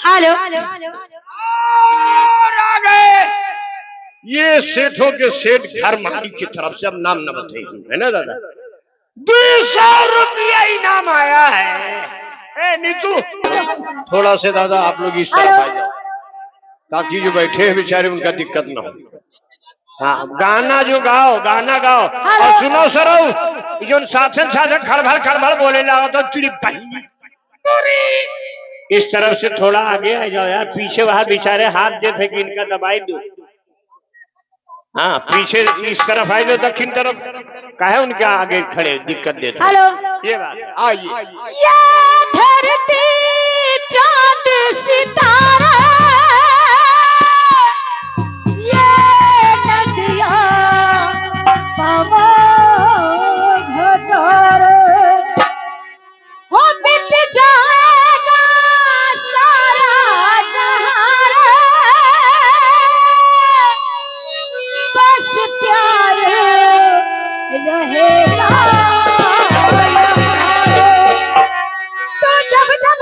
Hello और आ गए ये सेठों के सेठ घर मालिक की तरफ से। अब नाम न बताइए, है ना दादा? 200 रुपया इनाम आया है। ए नीतू, थोड़ा से दादा आप लोग इस तरफ आ जाओ ताकि जो बैठे हैं बेचारे उनका दिक्कत ना हो। हाँ, गाना जो गाओ, गाना गाओ। और सुनो सरऊ, जो साथन साथन खड़बड़ बोले लगा तो तेरी बहन इस तरफ से थोड़ा आगे आ जाओ यार। पीछे वहां बेचारे हाथ देते कि इनका दबाई दो। हाँ, पीछे इस तरफ आए जो दक्षिण तरफ काहे उनके आगे खड़े दिक्कत देते। हेलो ये बात आइए। ये धरती चांद सितारा ये नदियाँ पवन घटारे वो मिट जाएगा सारा जहां बस प्यार रहेगा तो जब जब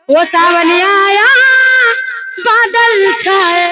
वो सावन आया बादल छाया